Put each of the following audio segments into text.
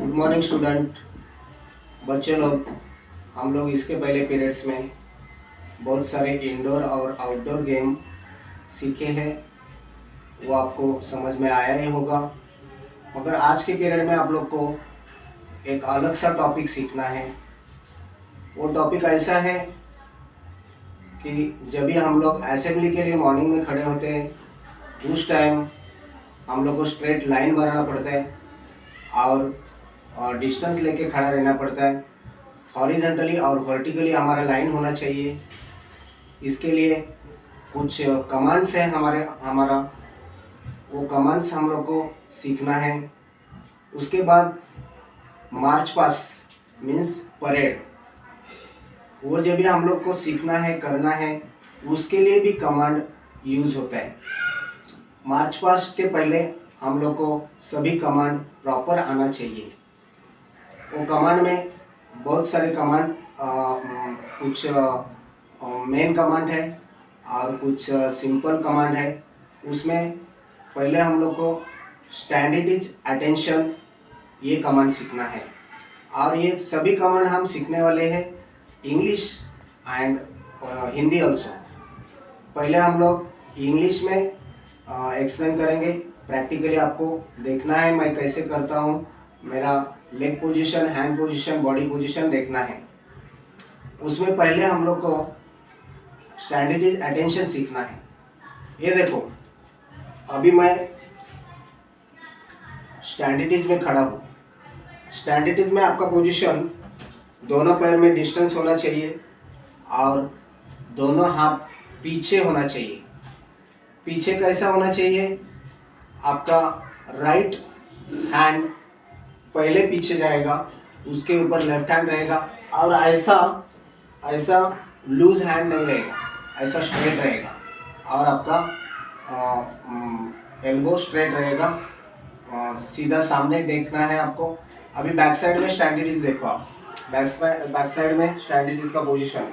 Good morning student. बच्चे लोग, हम लोग इसके पहले पीरियड्स में बहुत सारे इंडोर और आउटडोर गेम सीखे हैं। वो आपको समझ में आया ही होगा। मगर आज के पीरियड में आप लोग को एक अलग सा टॉपिक सीखना है। वो टॉपिक ऐसा है कि जब भी हम लोग असेंबली के लिए मॉर्निंग में खड़े होते हैं, उस टाइम हम लोग को स्ट्रेट लाइन बनाना पड़ता है और डिस्टेंस लेके खड़ा रहना पड़ता है। हॉरिजॉन्टली और वर्टिकली हमारा लाइन होना चाहिए। इसके लिए कुछ कमांड्स हैं हमारा वो कमांड्स हम लोग को सीखना है। उसके बाद मार्च पास्ट मीन्स परेड, वो जब भी हम लोग को सीखना है, करना है, उसके लिए भी कमांड यूज होता है। मार्च पास्ट के पहले हम लोग को सभी कमांड प्रॉपर आना चाहिए। वो कमांड में बहुत सारे कमांड, कुछ मेन कमांड है और कुछ सिंपल कमांड है। उसमें पहले हम लोग को स्टैंडर्ड इज अटेंशन, ये कमांड सीखना है। और ये सभी कमांड हम सीखने वाले हैं इंग्लिश एंड हिंदी ऑल्सो। पहले हम लोग इंग्लिश में एक्सप्लेन करेंगे। प्रैक्टिकली आपको देखना है मैं कैसे करता हूँ। मेरा leg position, hand position, body position देखना है। उसमें पहले हम लोग को स्टैंडर्ड अटेंशन सीखना है। ये देखो, अभी मैं स्टैंडर्ड में खड़ा हूँ। स्टैंडर्ड में आपका पोजीशन, दोनों पैर में डिस्टेंस होना चाहिए और दोनों हाथ पीछे होना चाहिए। पीछे कैसा होना चाहिए? आपका राइट हैंड पहले पीछे जाएगा, उसके ऊपर लेफ्ट हैंड रहेगा और ऐसा लूज हैंड नहीं रहेगा, ऐसा स्ट्रेट रहेगा और आपका एल्बो स्ट्रेट रहेगा। सीधा सामने देखना है आपको। अभी बैक साइड में स्टैंडर्ड देखो आप। बैक साइड में स्टैंडर्ड का पोजीशन,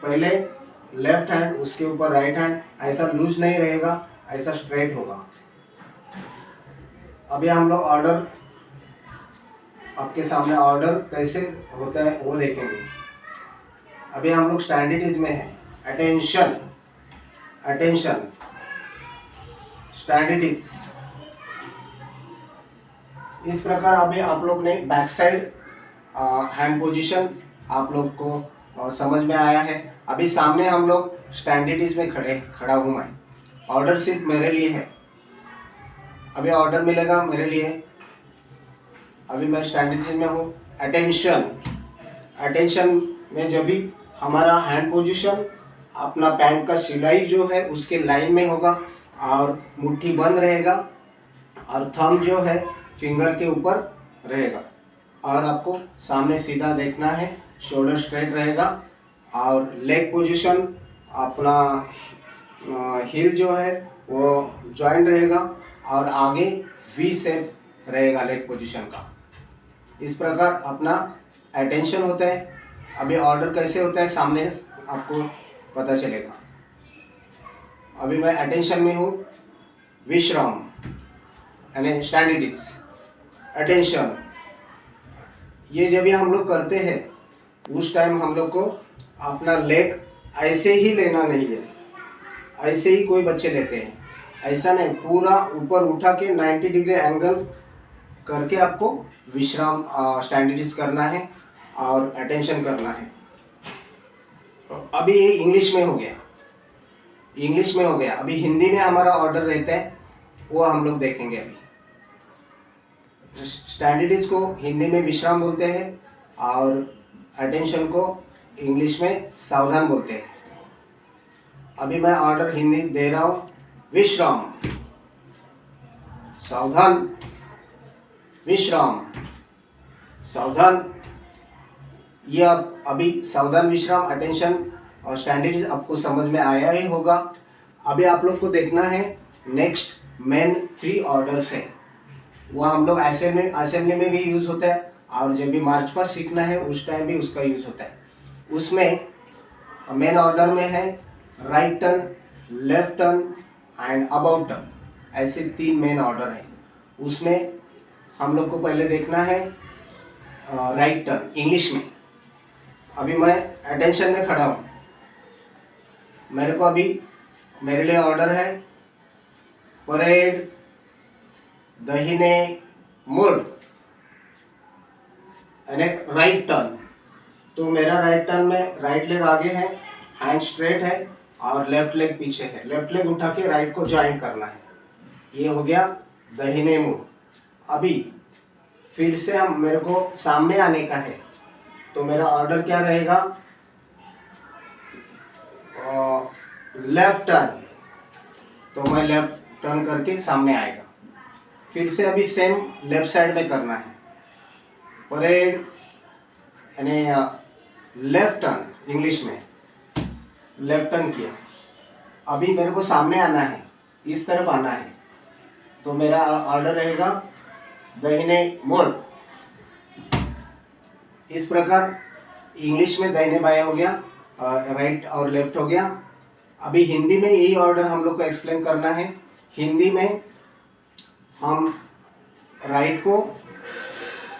पहले लेफ्ट हैंड, उसके ऊपर राइट हैंड, ऐसा लूज नहीं रहेगा, ऐसा स्ट्रेट होगा। अभी हम लोग ऑर्डर, आपके सामने ऑर्डर कैसे होता है वो देखेंगे। अभी हम लोग स्टैंडर्ड में है। Attention, attention, standard. इस प्रकार अभी आप लोग ने बैक साइड हैंड पोजीशन आप लोग को समझ में आया है। अभी सामने हम लोग स्टैंडर्ड में खड़ा हूँ मैं। ऑर्डर सिर्फ मेरे लिए है। अभी ऑर्डर मिलेगा मेरे लिए। अभी मैं स्टैंडर्ड में हूँ। अटेंशन, अटेंशन में जब भी हमारा हैंड पोजीशन, अपना पैंट का सिलाई जो है उसके लाइन में होगा और मुट्ठी बंद रहेगा और थंब जो है फिंगर के ऊपर रहेगा और आपको सामने सीधा देखना है। शोल्डर स्ट्रेट रहेगा और लेग पोजीशन, अपना हिल जो है वो जॉइंट रहेगा और आगे वी शेप रहेगा लेग पोजीशन का। इस प्रकार अपना अटेंशन होता है। अभी ऑर्डर कैसे होता है सामने आपको पता चलेगा। अभी मैं अटेंशन में हूँ। विश्राम यानी स्टैंडर्ड इज अटेंशन। ये जब भी हम लोग करते हैं उस टाइम हम लोग को अपना लेग ऐसे ही लेना नहीं है। ऐसे ही कोई बच्चे लेते हैं, ऐसा नहीं, पूरा ऊपर उठा के 90 डिग्री एंगल करके आपको विश्राम स्टैंडर्ड करना है और अटेंशन करना है। अभी ये इंग्लिश में हो गया, इंग्लिश में हो गया। अभी हिंदी में हमारा ऑर्डर रहता है, वो हम लोग देखेंगे। अभी स्टैंडर्ड को हिंदी में विश्राम बोलते हैं और अटेंशन को इंग्लिश में सावधान बोलते हैं। अभी मैं ऑर्डर हिंदी दे रहा हूँ। विश्राम, सावधान, विश्राम, सावधान। ये आप अभी सावधान, विश्राम, अटेंशन और स्टैंडर्ड आपको समझ में आया ही होगा। अभी आप लोग को देखना है नेक्स्ट मेन 3 ऑर्डर्स है। वो हम लोग असेंबली में भी यूज़ होता है और जब भी मार्च पास्ट सीखना है उस टाइम भी उसका यूज़ होता है। उसमें मेन ऑर्डर में है right turn, left turn and about turn, ऐसे 3 मेन ऑर्डर हैं। उसमें हम लोग को पहले देखना है राइट टर्न इंग्लिश में। अभी मैं अटेंशन में खड़ा हूँ, मेरे को अभी मेरे लिए ऑर्डर है परेड दाहिने मुड़ यानी राइट टर्न। तो मेरा राइट टर्न में राइट लेग आगे है, हैंड स्ट्रेट है और लेफ्ट लेग पीछे है। लेफ्ट लेग उठा के राइट को ज्वाइन करना है। ये हो गया दाहिने मुड़। अभी फिर से हम मेरे को सामने आने का है, तो मेरा ऑर्डर क्या रहेगा, लेफ्ट टर्न। तो मैं लेफ्ट टर्न करके सामने आएगा। फिर से अभी सेम लेफ्ट साइड में करना है, परेड यानी लेफ्ट टर्न इंग्लिश में लेफ्ट टर्न किया। अभी मेरे को सामने आना है, इस तरफ आना है, तो मेरा ऑर्डर रहेगा दाहिने मुड़। इस प्रकार इंग्लिश में दाहिने बाएं हो गया, राइट और लेफ्ट हो गया। अभी हिंदी में यही ऑर्डर हम लोग को एक्सप्लेन करना है। हिंदी में हम राइट को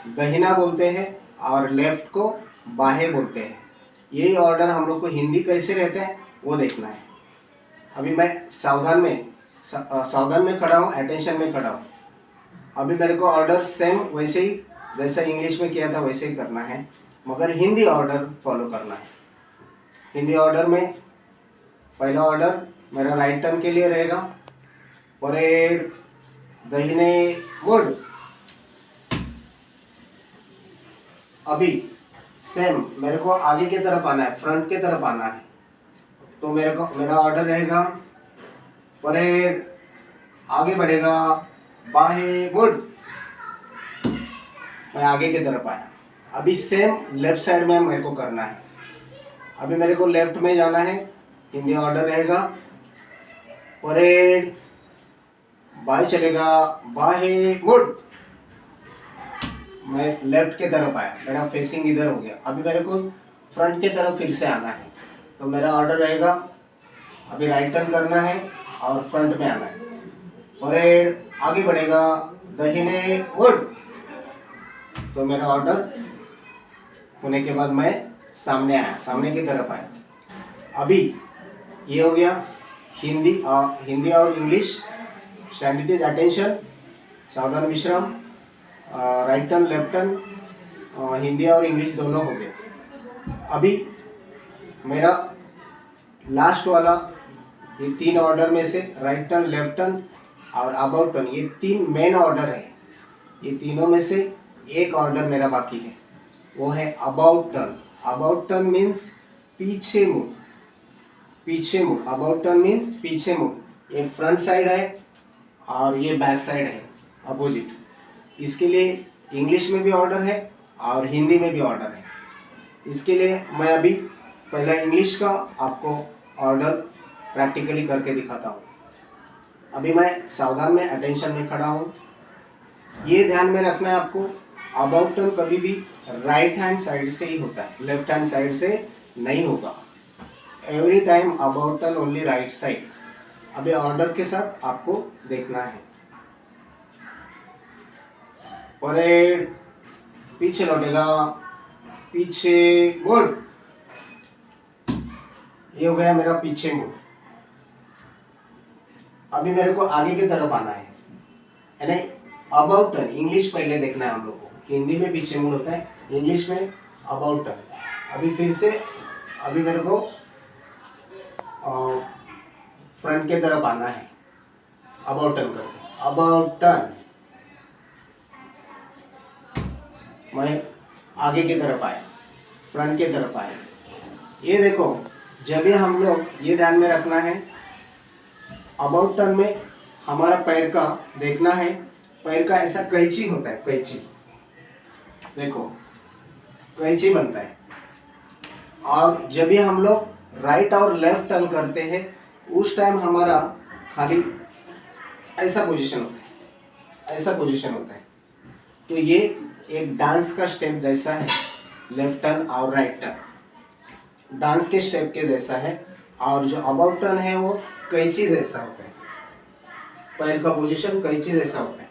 दाहिना बोलते हैं और लेफ्ट को बाहें बोलते हैं। यही ऑर्डर हम लोग को हिंदी कैसे रहते हैं वो देखना है। अभी मैं सावधान में खड़ा हूँ, अटेंशन में खड़ा हूँ। अभी मेरे को ऑर्डर सेम वैसे ही जैसा इंग्लिश में किया था वैसे ही करना है, मगर हिंदी ऑर्डर फॉलो करना है। हिंदी ऑर्डर में पहला ऑर्डर मेरा राइट टर्न के लिए रहेगा, परेड दाहिने मुड़। अभी सेम मेरे को आगे की तरफ आना है, फ्रंट की तरफ आना है, तो मेरा ऑर्डर रहेगा परेड आगे बढ़ेगा बाहें मुड़। मैं आगे की तरफ आया। अभी सेम लेफ्ट साइड में मेरे को करना है। अभी मेरे को लेफ्ट में जाना है, हिंदी ऑर्डर रहेगा परेड बाएं चलेगा बाहें मुड़। मैं लेफ्ट के तरफ आया, मेरा फेसिंग इधर हो गया। अभी मेरे को फ्रंट के तरफ फिर से आना है, तो मेरा ऑर्डर रहेगा अभी राइट टर्न करना है और फ्रंट में आना है, परेड आगे बढ़ेगा दाहिने मुड़। तो मेरा ऑर्डर होने के बाद मैं सामने आया, सामने की तरफ आया। अभी ये हो गया हिंदी और इंग्लिश। स्टैंडर्ड इज अटेंशन, सावधान विश्राम, right turn left turn, Hindi और इंग्लिश दोनों हो गए। अभी मेरा लास्ट वाला ये 3 ऑर्डर में से राइट टर्न लेफ्ट टर्न और अबाउट टर्न, ये 3 मेन ऑर्डर है। ये तीनों में से एक ऑर्डर मेरा बाकी है, वो है about turn. About turn means पीछे मुड़, पीछे मुड़। अबाउट टर्न मीन्स पीछे मुड़। ये फ्रंट साइड है और ये बैक साइड है, अपोजिट। इसके लिए इंग्लिश में भी ऑर्डर है और हिंदी में भी ऑर्डर है। इसके लिए मैं अभी पहला इंग्लिश का आपको ऑर्डर प्रैक्टिकली करके दिखाता हूँ। अभी मैं सावधान में अटेंशन में खड़ा हूँ। ये ध्यान में रखना है आपको, अबाउट टर्न कभी भी राइट हैंड साइड से ही होता है, लेफ्ट हैंड साइड से नहीं होगा। Every time about turn only right side. अभी ऑर्डर के साथ आपको देखना है, परेड पीछे लौटेगा पीछे मुड़। ये हो गया मेरा पीछे मुड़। अभी मेरे को आगे की तरफ आना है, यानी अबाउट टर्न। इंग्लिश पहले देखना है हम लोग को, हिंदी में पीछे मुड़ होता है, इंग्लिश में अबाउट टर्न। अभी फिर से अभी मेरे को फ्रंट के तरफ आना है, अबाउट टर्न करके। अबाउट टर्न, मैं आगे की तरफ आया, फ्रंट की तरफ आया। ये देखो, जब भी हम लोग ये ध्यान में रखना है, अबाउट टर्न में हमारा पैर का देखना है, पैर का ऐसा कैंची होता है, कैंची देखो, कैंची बनता है। और जब भी हम लोग राइट और लेफ्ट टर्न करते हैं, उस टाइम हमारा खाली ऐसा पोजीशन होता है, ऐसा पोजीशन होता है। तो ये एक डांस का स्टेप जैसा है, लेफ्ट टर्न और राइट टर्न डांस के स्टेप के जैसा है। और जो अबाउट टर्न है वो कैंची जैसा होता है, पैर का पोजीशन कैंची जैसा होता है।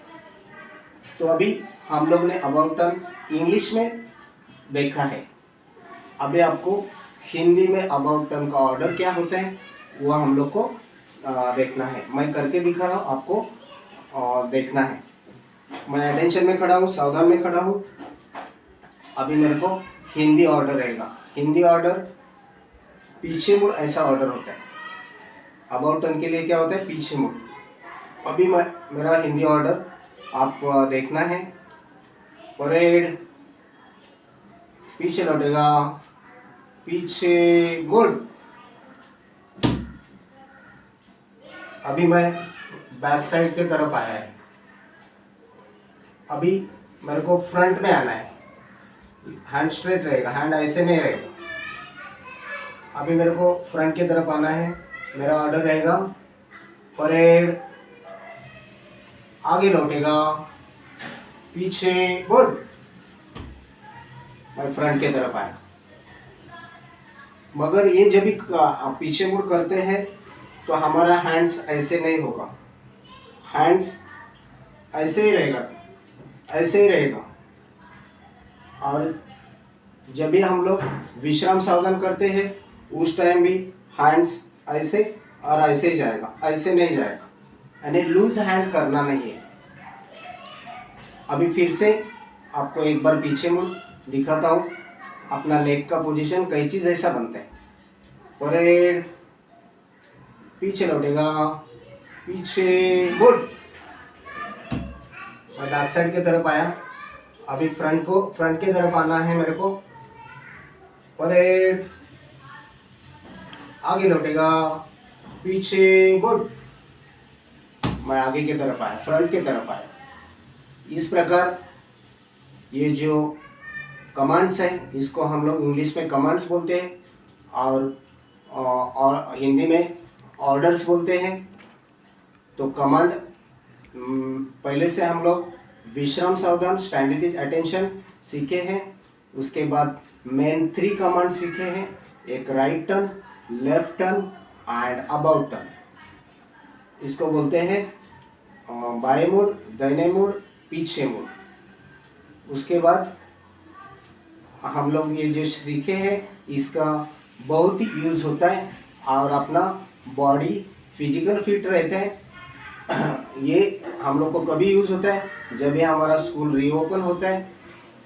तो अभी हम लोग ने अबाउट टर्न इंग्लिश में देखा है। अभी आपको हिंदी में अबाउट टर्न का ऑर्डर क्या होता है वो हम लोग को देखना है। मैं करके दिखा रहा हूँ, आपको देखना है। मैं अटेंशन में खड़ा हूँ, सावधान में खड़ा हूँ। अभी मेरे को हिंदी ऑर्डर रहेगा। हिंदी ऑर्डर पीछे मुड़ ऐसा ऑर्डर होता है। अबाउट टर्न के लिए क्या होता है, पीछे मुड़। अभी मेरा हिंदी ऑर्डर आप देखना है। परेड, पीछे लौटेगा, पीछे मुड़। अभी मैं बैक साइड के तरफ आया है। अभी मेरे को फ्रंट में आना है। हैंड स्ट्रेट रहेगा, हैंड ऐसे नहीं रहेगा। अभी मेरे को फ्रंट की तरफ आना है। मेरा ऑर्डर रहेगा परेड, आगे लौटेगा, पीछे मुड़। मैं फ्रंट की तरफ आया। मगर ये जब भी पीछे मुड़ करते हैं तो हमारा हैंड्स ऐसे नहीं होगा। हैंड्स ऐसे ही रहेगा, ऐसे ही रहेगा। और जब भी हम लोग विश्राम साधन करते हैं उस टाइम भी हैंड्स ऐसे और ऐसे ही जाएगा, ऐसे नहीं जाएगा। यानी लूज हैंड करना नहीं है। अभी फिर से आपको एक बार पीछे मुड़ दिखाता हूँ। अपना लेग का पोजीशन कैंची जैसा बनता है। परेड, पीछे लौटेगा, पीछे मुड़। मैं बैक साइड की तरफ आया। अभी फ्रंट की तरफ आना है मेरे को। परेड, आगे लौटेगा, पीछे मुड़। मैं आगे की तरफ आया, फ्रंट की तरफ आया। इस प्रकार ये जो कमांड्स हैं इसको हम लोग इंग्लिश में कमांड्स बोलते हैं और हिंदी में ऑर्डर्स बोलते हैं। तो कमांड पहले से हम लोग विश्राम सावधान, स्टैंडर्ड अटेंशन सीखे हैं। उसके बाद मेन 3 कमांड सीखे हैं। एक right turn, left turn and about turn. इसको बोलते हैं बाएं मुड़, दाहिने मुड़, पीछे मुड़। उसके बाद हम लोग ये जो सीखे हैं इसका बहुत ही यूज होता है और अपना बॉडी फिजिकल फिट रहता है। ये हम लोग को कभी यूज़ होता है जब भी हमारा स्कूल रीओपन होता है।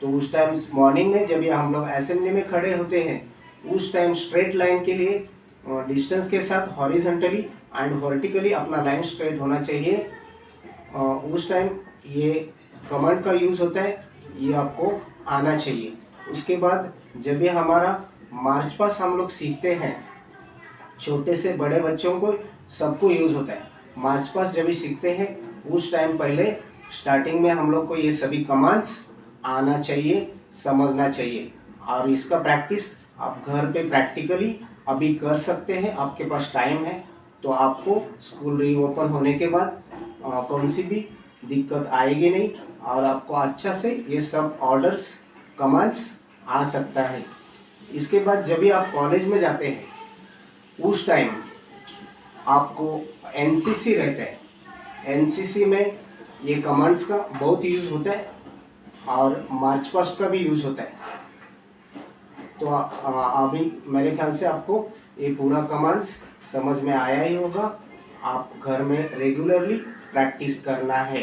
तो उस टाइम मॉर्निंग में जब भी हम लोग असेंबली में खड़े होते हैं उस टाइम स्ट्रेट लाइन के लिए डिस्टेंस के साथ हॉरिजॉन्टली एंड वर्टिकली अपना लाइन स्ट्रेट होना चाहिए। उस टाइम ये कमांड का यूज़ होता है, ये आपको आना चाहिए। उसके बाद जब भी हमारा मार्च पास हम लोग सीखते हैं, छोटे से बड़े बच्चों को सबको यूज़ होता है। मार्च पास जब भी सीखते हैं उस टाइम पहले स्टार्टिंग में हम लोग को ये सभी कमांड्स आना चाहिए, समझना चाहिए। और इसका प्रैक्टिस आप घर पे प्रैक्टिकली अभी कर सकते हैं। आपके पास टाइम है तो आपको स्कूल रीओपन होने के बाद कौन सी भी दिक्कत आएगी नहीं और आपको अच्छा से ये सब ऑर्डर्स, कमांड्स आ सकता है। इसके बाद जब भी आप कॉलेज में जाते हैं उस टाइम आपको एनसीसी रहता है। एनसीसी में ये कमांड्स का बहुत यूज़ होता है और मार्च पास्ट का भी यूज़ होता है। तो अभी मेरे ख्याल से आपको ये पूरा कमांड्स समझ में आया ही होगा। आप घर में रेगुलरली प्रैक्टिस करना है।